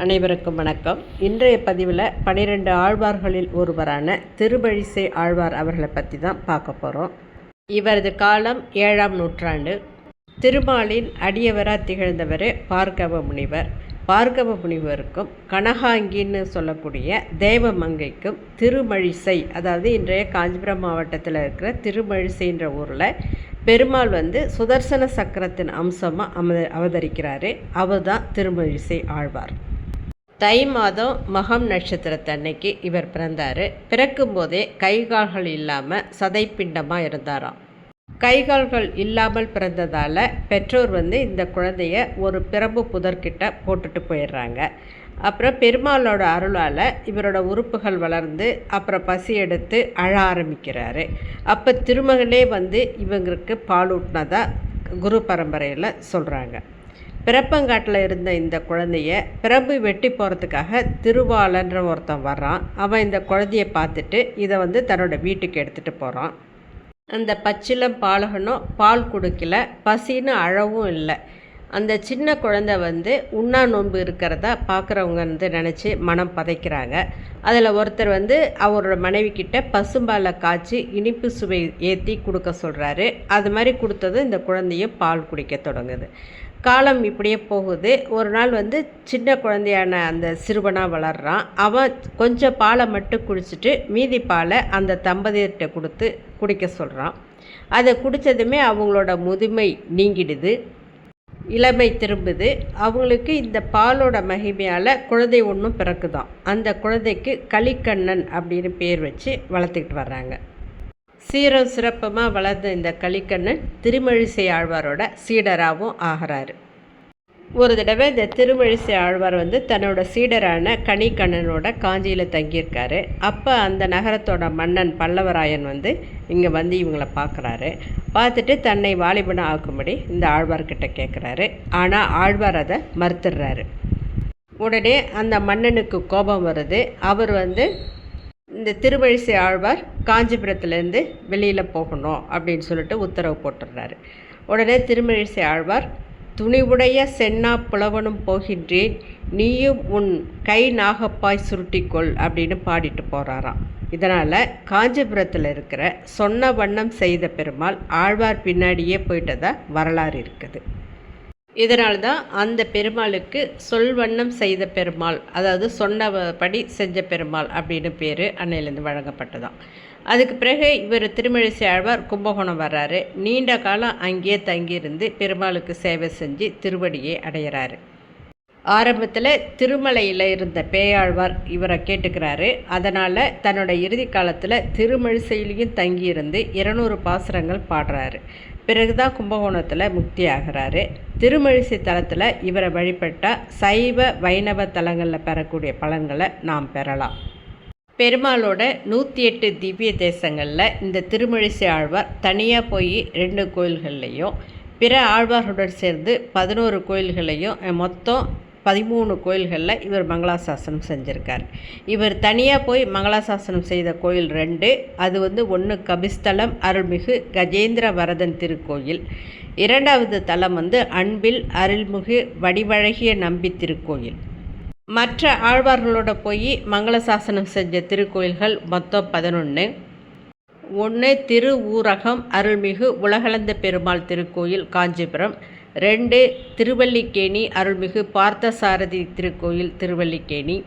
அனைவருக்கும் வணக்கம். இன்றைய பதிவில் 12 ஆழ்வார்களில் ஒருவரான திருமழிசை ஆழ்வார் அவர்களை பற்றி தான் பார்க்க போகிறோம். இவரது காலம் 7ஆம் நூற்றாண்டு. திருமாலின் அடியவராக திகழ்ந்தவர் பார்கவ முனிவர். பார்கவ முனிவருக்கும் கனகாங்கின்னு சொல்லக்கூடிய தேவமங்கைக்கும் திருமழிசை, அதாவது இன்றைய காஞ்சிபுரம் மாவட்டத்தில் இருக்கிற திருமழிசைன்ற ஊரில் பெருமாள் சுதர்சன சக்கரத்தின் அம்சமாக அவதரிக்கிறாரு. அவர் தான் திருமழிசை ஆழ்வார். தை மாதம் மகம் நட்சத்திரத்தன்னைக்கு இவர் பிறந்தார். பிறக்கும்போதே கைகால்கள் இல்லாமல் சதைப்பிண்டமாக இருந்தாராம். கைகால்கள் இல்லாமல் பிறந்ததால் பெற்றோர் இந்த குழந்தைய ஒரு பிரம்பு புதர்கிட்ட போட்டுட்டு போயிடுறாங்க. அப்புறம் பெருமாளோட அருளால் இவரோட உறுப்புகள் வளர்ந்து அப்புறம் பசி எடுத்து அழ ஆரம்பிக்கிறாரு. அப்போ திருமகனே இவங்களுக்கு பாலூட்டினதா குரு பரம்பரையில் சொல்கிறாங்க. பிறப்பங்காட்டில் இருந்த இந்த குழந்தைய பிரம்பு வெட்டி போகிறதுக்காக திருவாளன்ற ஒருத்தன் வர்றான். அவன் இந்த குழந்தைய பார்த்துட்டு இதை தன்னோட வீட்டுக்கு எடுத்துகிட்டு போகிறான். அந்த பச்சிலம் பாலகனும் பால் கொடுக்கல, பசின்னு அழவும் இல்லை. அந்த சின்ன குழந்தை உண்ணா நோன்பு இருக்கிறதா பார்க்குறவங்க நினச்சி மனம் பதைக்கிறாங்க. அதில் ஒருத்தர் அவரோட மனைவி கிட்ட பசும்பாலை காய்ச்சி இனிப்பு சுவை ஏற்றி கொடுக்க சொல்கிறாரு. அது மாதிரி கொடுத்தது இந்த குழந்தையும் பால் குடிக்க தொடங்குது. காலம் இப்படியே போகுது. ஒரு நாள் சின்ன குழந்தையான அந்த சிறுவனாக வளர்றான். அவன் கொஞ்சம் பாலை மட்டும் குடிச்சிட்டு மீதி பாலை அந்த தம்பதியர்கிட்ட கொடுத்து குடிக்க சொல்கிறான். அதை குடித்ததுமே அவங்களோட முதுமை நீங்கிடுது, இளமை திரும்புது. அவங்களுக்கு இந்த பாலோட மகிமையால் குழந்தை ஒன்றும் பிறக்குதான். அந்த குழந்தைக்கு கலிக்கண்ணன் அப்படின்னு பேர் வச்சு வளர்த்துக்கிட்டு வர்றாங்க. சீரம் சிறப்பமாக வளர்ந்த இந்த கலிக்கண்ணன் திருமழிசை ஆழ்வாரோட சீடராகவும் ஆகிறாரு. ஒரு தடவை இந்த திருமழிசை ஆழ்வார் தன்னோட சீடரான கணிக்கண்ணனோட காஞ்சியில் தங்கியிருக்காரு. அப்போ அந்த நகரத்தோட மன்னன் பல்லவராயன் இங்கே இவங்களை பார்க்குறாரு. பார்த்துட்டு தன்னை வாலிபனை ஆக்கும்படி இந்த ஆழ்வார்கிட்ட கேட்குறாரு. ஆனால் ஆழ்வார் அதை மறுத்துடுறாரு. உடனே அந்த மன்னனுக்கு கோபம் வருது. அவர் இந்த திருமழிசை ஆழ்வார் காஞ்சிபுரத்துலேருந்து வெளியில் போகணும் அப்படின்னு சொல்லிட்டு உத்தரவு போட்டுடுறாரு. உடனே திருமழிசை ஆழ்வார், துணிவுடைய சென்னா புலவனும் போகின்றேன், நீயும் உன் கை நாகப்பாய் சுருட்டிக்கொள் அப்படின்னு பாடிட்டு போகிறாராம். இதனால் காஞ்சிபுரத்தில் இருக்கிற சொன்ன வண்ணம் செய்த பெருமாள் ஆழ்வார் பின்னாடியே போயிட்டதா வரலாறு இருக்குது. இதனால்தான் அந்த பெருமாளுக்கு சொல்வண்ணம் செய்த பெருமாள், அதாவது சொன்னபடி செஞ்ச பெருமாள் அப்படின்னு பேர் அன்னையிலேருந்து வழங்கப்பட்டதான். அதுக்கு பிறகு இவர் திருமழிசை ஆழ்வார் கும்பகோணம் வர்றாரு. நீண்ட காலம் அங்கேயே தங்கியிருந்து பெருமாளுக்கு சேவை செஞ்சு திருவடியை அடையிறாரு. ஆரம்பத்தில் திருமலையில் இருந்த பேயாழ்வார் இவரை கேட்டுக்கிறாரு. அதனால் தன்னோட இறுதி காலத்தில் திருமழிசையிலையும் தங்கியிருந்து 200 பாசுரங்கள் பாடுறாரு. பிறகுதான் கும்பகோணத்தில் முக்தி ஆகிறாரு. திருமழிசை தலத்தில் இவரை வழிபட்டால் சைவ வைணவ தலங்களில் பெறக்கூடிய பலன்களை நாம் பெறலாம். பெருமாளோட 108 திவ்ய தேசங்களில் இந்த திருமழிசை ஆழ்வார் தனியாக போய் 2 கோயில்கள்லையும் பிற ஆழ்வார்களுடன் சேர்ந்து 11 கோயில்களையும் மொத்தம் 13 கோயில்களில் இவர் மங்களாசாசனம் செஞ்சுருக்கார். இவர் தனியாக போய் மங்களாசாசனம் செய்த கோயில் 2. அது ஒன்று கபிஸ்தலம் அருள்மிகு கஜேந்திர வரதன் திருக்கோயில். 2வது தலம் அன்பில் அருள்மிகு வடிவழகிய நம்பி திருக்கோயில். மற்ற ஆழ்வார்களோட போய் மங்களாசாசனம் செஞ்ச திருக்கோயில்கள் மொத்தம் 11. 1 திரு ஊரகம் அருள்மிகு உலகளந்த பெருமாள் திருக்கோயில் காஞ்சிபுரம். 2 திருவல்லிக்கேணி அருள்மிகு பார்த்தசாரதி திருக்கோயில் திருவல்லிக்கேணி.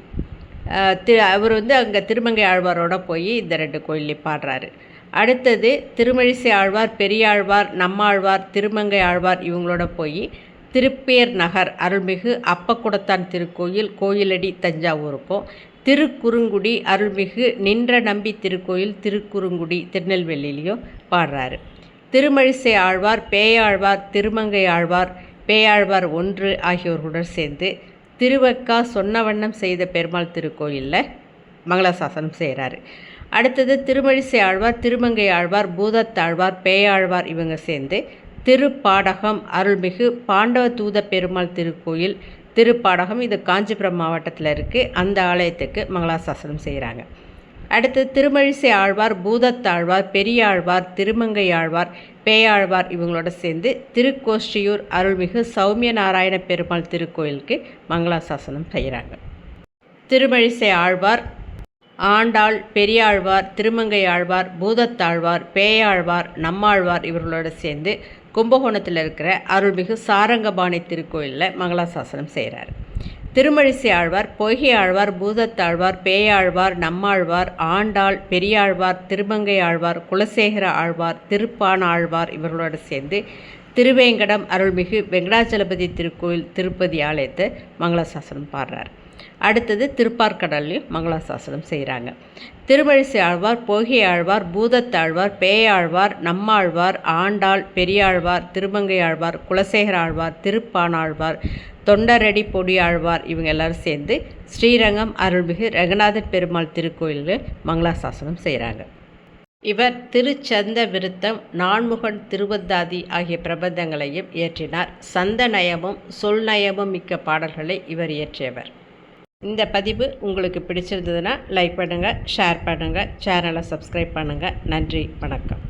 அவர் அங்கே திருமங்கை ஆழ்வாரோட போய் இந்த 2 கோயிலையும் பாடுறாரு. அடுத்தது திருமழிசை ஆழ்வார், பெரியாழ்வார், நம்மாழ்வார், திருமங்கை ஆழ்வார் இவங்களோட போய் திருப்பேர் நகர் அருள்மிகு அப்பக்குடத்தான் திருக்கோயில் கோயிலடி தஞ்சாவூருக்கும், திருக்குறுங்குடி அருள்மிகு நின்ற நம்பி திருக்கோயில் திருக்குறுங்குடி திருநெல்வேலியிலையும் பாடுறாரு. திருமழிசை ஆழ்வார், பேயாழ்வார், திருமங்கை ஆழ்வார், பேயாழ்வார் 1 ஆகியோர்களுடன் சேர்ந்து திருவக்கா சொன்ன வண்ணம் செய்த பெருமாள் திருக்கோயிலில் மங்களாசாசனம் செய்கிறாரு. அடுத்தது திருமழிசை ஆழ்வார், திருமங்கை ஆழ்வார், பூதத்தாழ்வார், பேயாழ்வார் இவங்க சேர்ந்து திருப்பாடகம் அருள்மிகு பாண்டவ தூத பெருமாள் திருக்கோயில் திருப்பாடகம், இது காஞ்சிபுரம் மாவட்டத்தில் இருக்குது, அந்த ஆலயத்துக்கு மங்களாசாசனம் செய்கிறாங்க. அடுத்து திருமழிசை ஆழ்வார், பூதத்தாழ்வார், பெரியாழ்வார், திருமங்கை ஆழ்வார், பேயாழ்வார் இவங்களோட சேர்ந்து திருக்கோஷ்டியூர் அருள்மிகு சௌமிய நாராயண பெருமாள் திருக்கோயிலுக்கு மங்களாசாசனம் செய்கிறாங்க. திருமழிசை ஆழ்வார், ஆண்டாள், பெரியாழ்வார், திருமங்கை ஆழ்வார், பூதத்தாழ்வார், பேயாழ்வார், நம்மாழ்வார் இவர்களோடு சேர்ந்து கும்பகோணத்தில் இருக்கிற அருள்மிகு சாரங்கபாணி திருக்கோயிலில் மங்களாசாசனம் செய்கிறார். திருமழிசை ஆழ்வார், பொய்கை ஆழ்வார், பூதத்தாழ்வார், பேயாழ்வார், நம்மாழ்வார், ஆண்டாள், பெரியாழ்வார், திருமங்கை ஆழ்வார், குலசேகர ஆழ்வார், திருப்பான ஆழ்வார் இவர்களோடு சேர்ந்து திருவேங்கடம் அருள்மிகு வெங்கடாச்சலபதி திருக்கோயில் திருப்பதி ஆலயத்தை மங்களாசாசனம் பாடுறார். அடுத்தது திருப்பார்கடல்லையும் மங்களாசாசனம் செய்கிறாங்க. திருமழிசை ஆழ்வார், பொய்கை ஆழ்வார், பூதத்தாழ்வார், பேயாழ்வார், நம்மாழ்வார், ஆண்டாள், பெரியாழ்வார், திருமங்கை ஆழ்வார், குலசேகர ஆழ்வார், திருப்பானாழ்வார், தொண்டரடி பொடியாழ்வார் இவங்க எல்லாரும் சேர்ந்து ஸ்ரீரங்கம் அருள்மிகு ரங்கநாதர் பெருமாள் திருக்கோயிலில் மங்களாசாசனம் செய்கிறாங்க. இவர் திருச்சந்த விருத்தம், நான்முகன் திருவந்தாதி ஆகிய பிரபந்தங்களையும் இயற்றினார். சந்த நயமும் சொல் நயமும் மிக்க பாடல்களை இவர் இயற்றியவர். இந்த பதிவு உங்களுக்கு பிடிச்சிருந்ததுன்னா லைக் பண்ணுங்கள், ஷேர் பண்ணுங்கள், சேனலை சப்ஸ்கிரைப் பண்ணுங்கள். நன்றி, வணக்கம்.